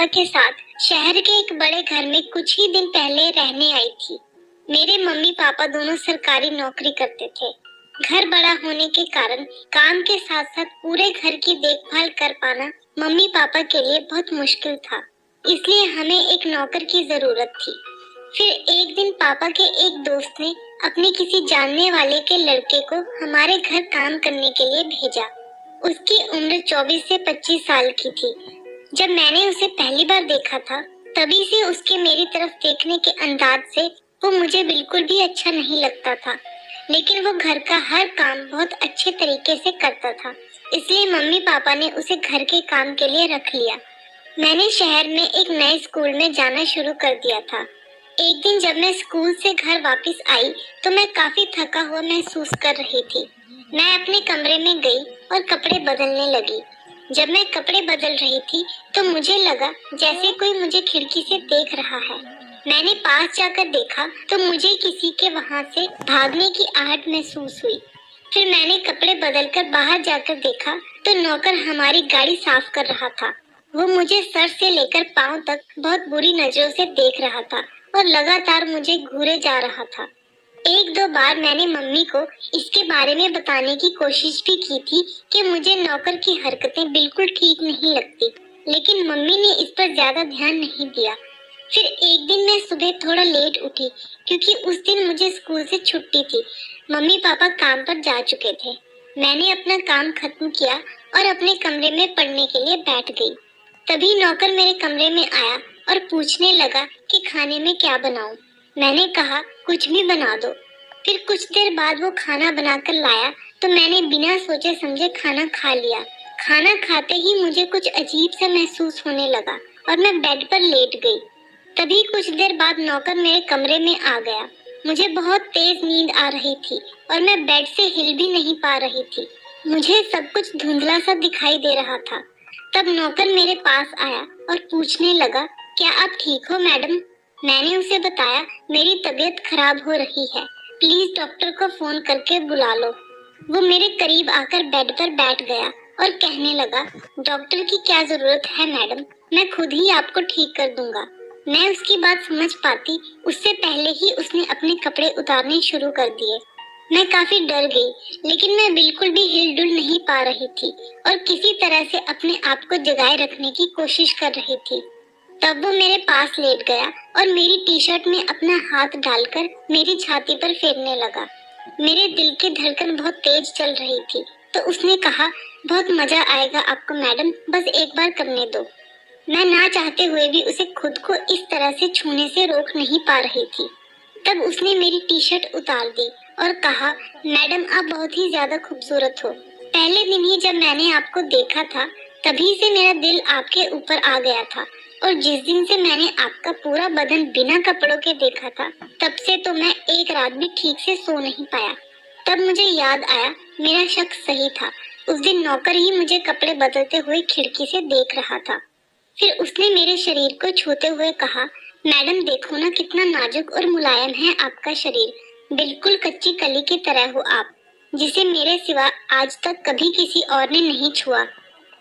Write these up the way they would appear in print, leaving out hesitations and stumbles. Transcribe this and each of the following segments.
पापा के साथ शहर के एक बड़े घर में कुछ ही दिन पहले रहने आई थी। मेरे मम्मी पापा दोनों सरकारी नौकरी करते थे। घर बड़ा होने के कारण काम के साथ साथ पूरे घर की देखभाल कर पाना मम्मी पापा के लिए बहुत मुश्किल था, इसलिए हमें एक नौकर की जरूरत थी। फिर एक दिन पापा के एक दोस्त ने अपने किसी जानने वाले के लड़के को हमारे घर काम करने के लिए भेजा। उसकी उम्र 24 से 25 साल की थी। जब मैंने उसे पहली बार देखा था, तभी से उसके मेरी तरफ देखने के अंदाज से वो मुझे बिल्कुल भी अच्छा नहीं लगता था। लेकिन वो घर का हर काम बहुत अच्छे तरीके से करता था, इसलिए मम्मी पापा ने उसे घर के काम के लिए रख लिया। मैंने शहर में एक नए स्कूल में जाना शुरू कर दिया था। एक दिन जब मैं स्कूल से घर वापस आई तो मैं काफी थका हुआ महसूस कर रही थी। मैं अपने कमरे में गई और कपड़े बदलने लगी। जब मैं कपड़े बदल रही थी तो मुझे लगा जैसे कोई मुझे खिड़की से देख रहा है। मैंने पास जाकर देखा तो मुझे किसी के वहां से भागने की आहट महसूस हुई। फिर मैंने कपड़े बदलकर बाहर जाकर देखा तो नौकर हमारी गाड़ी साफ कर रहा था। वो मुझे सर से लेकर पांव तक बहुत बुरी नजरों से देख रहा था और लगातार मुझे घूरे जा रहा था। एक दो बार मैंने मम्मी को इसके बारे में बताने की कोशिश भी की थी कि मुझे नौकर की हरकतें बिल्कुल ठीक नहीं लगती, लेकिन मम्मी ने इस पर ज्यादा ध्यान नहीं दिया। फिर एक दिन मैं सुबह थोड़ा लेट उठी क्योंकि उस दिन मुझे स्कूल से छुट्टी थी। मम्मी पापा काम पर जा चुके थे। मैंने अपना काम खत्म किया और अपने कमरे में पढ़ने के लिए बैठ गई। तभी नौकर मेरे कमरे में आया और पूछने लगा कि खाने में क्या बनाऊं। मैंने कहा कुछ भी बना दो। फिर कुछ देर बाद वो खाना बनाकर लाया तो मैंने बिना सोचे समझे खाना खा लिया। खाना खाते ही मुझे कुछ अजीब सा महसूस होने लगा और मैं बेड पर लेट गई। तभी कुछ देर बाद नौकर मेरे कमरे में आ गया। मुझे बहुत तेज नींद आ रही थी और मैं बेड से हिल भी नहीं पा रही थी। मुझे सब कुछ धुंधला सा दिखाई दे रहा था। तब नौकर मेरे पास आया और पूछने लगा, क्या आप ठीक हो मैडम? मैंने उसे बताया मेरी तबीयत खराब हो रही है, प्लीज डॉक्टर को फोन करके बुला लो। वो मेरे करीब आकर बेड पर बैठ गया और कहने लगा, डॉक्टर की क्या जरूरत है मैडम, मैं खुद ही आपको ठीक कर दूंगा। मैं उसकी बात समझ पाती उससे पहले ही उसने अपने कपड़े उतारने शुरू कर दिए। मैं काफी डर गई, लेकिन मैं बिल्कुल भी हिलडुल नहीं पा रही थी और किसी तरह से अपने आप को जगाए रखने की कोशिश कर रही थी। तब वो मेरे पास लेट गया और मेरी टी शर्ट में अपना हाथ डालकर मेरी छाती पर फेरने लगा। मेरे दिल की धड़कन बहुत तेज चल रही थी तो उसने कहा, बहुत मजा आएगा आपको मैडम, बस एक बार करने दो। मैं ना चाहते हुए भी उसे खुद को इस तरह से छूने से रोक नहीं पा रही थी। तब उसने मेरी टी शर्ट उतार दी और कहा, मैडम आप बहुत ही ज्यादा खूबसूरत हो। पहले दिन ही जब मैंने आपको देखा था तभी से मेरा दिल आपके ऊपर आ गया था और जिस दिन से मैंने आपका पूरा बदन बिना कपड़ों के देखा था तब से तो मैं एक रात भी ठीक से सो नहीं पाया। तब मुझे याद आया मेरा शक सही था, उस दिन नौकर ही मुझे कपड़े बदलते हुए खिड़की से देख रहा था। फिर उसने मेरे शरीर को छूते हुए कहा, मैडम देखो ना कितना नाजुक और मुलायम है आपका शरीर, बिल्कुल कच्ची कली की तरह हो आप, जिसे मेरे सिवा आज तक कभी किसी और ने नहीं छुआ।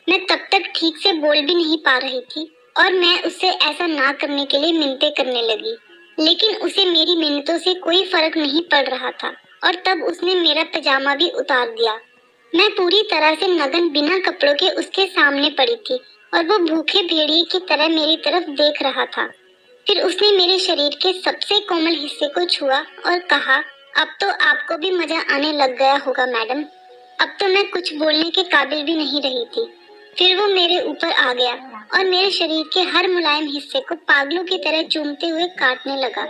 मैं तब तक ठीक से बोल भी नहीं पा रही थी और मैं उससे ऐसा ना करने के लिए मिन्नतें करने लगी, लेकिन उसे मेरी मिन्नतों से कोई फर्क नहीं पड़ रहा था और तब उसने मेरा पजामा भी उतार दिया। मैं पूरी तरह से नग्न बिना कपड़ों के उसके सामने पड़ी थी और वो भूखे भेड़िए की तरह मेरी तरफ देख रहा था। फिर उसने मेरे शरीर के सबसे कोमल हिस्से को छुआ और कहा, अब तो आपको भी मजा आने लग गया होगा मैडम। अब तो मैं कुछ बोलने के काबिल भी नहीं रही थी। फिर वो मेरे ऊपर आ गया और मेरे शरीर के हर मुलायम हिस्से को पागलों की तरह चूमते हुए काटने लगा।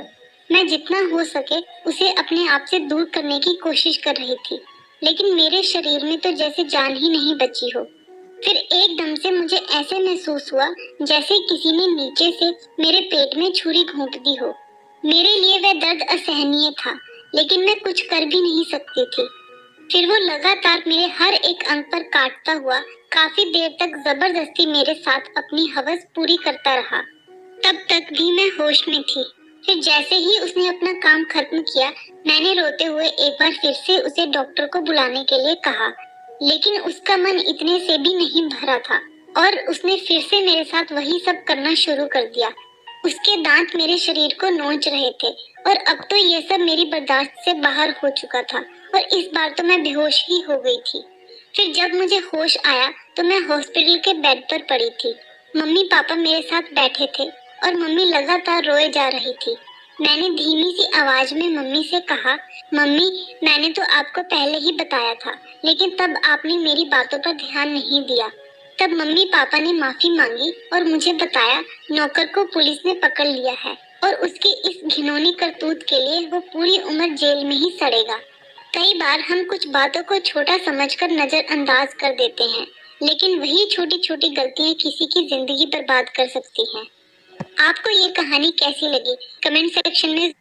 मैं जितना हो सके उसे अपने आप से दूर करने की कोशिश कर रही थी, लेकिन मेरे शरीर में तो जैसे जान ही नहीं बची हो। फिर एकदम से मुझे ऐसे महसूस हुआ जैसे किसी ने नीचे से मेरे पेट में छुरी घोंप दी हो। मेरे लिए वह दर्द असहनीय था, लेकिन मैं कुछ कर भी नहीं सकती थी। फिर वो लगातार मेरे हर एक अंग पर काटता हुआ काफी देर तक जबरदस्ती मेरे साथ अपनी हवस पूरी करता रहा। तब तक भी मैं होश में थी। फिर जैसे ही उसने अपना काम खत्म किया, मैंने रोते हुए एक बार फिर से उसे डॉक्टर को बुलाने के लिए कहा, लेकिन उसका मन इतने से भी नहीं भरा था। और उसने फिर से मेरे साथ वही सब करना शुरू कर दिया। उसके दांत मेरे शरीर को नोच रहे थे और अब तो ये सब मेरी बर्दाश्त से बाहर हो चुका था और इस बार तो मैं बेहोश ही हो गई थी। फिर जब मुझे होश आया तो मैं हॉस्पिटल के बेड पर पड़ी थी। मम्मी पापा मेरे साथ बैठे थे और मम्मी लगातार रोए जा रही थी। मैंने धीमी सी आवाज में मम्मी से कहा, मम्मी मैंने तो आपको पहले ही बताया था, लेकिन तब आपने मेरी बातों पर ध्यान नहीं दिया। तब मम्मी पापा ने माफी मांगी और मुझे बताया नौकर को पुलिस ने पकड़ लिया है और उसकी इस घिनौनी करतूत के लिए वो पूरी उम्र जेल में ही सड़ेगा। कई बार हम कुछ बातों को छोटा समझकर नजरअंदाज कर देते हैं, लेकिन वही छोटी छोटी गलतियां किसी की जिंदगी बर्बाद कर सकती हैं। आपको ये कहानी कैसी लगी कमेंट सेक्शन में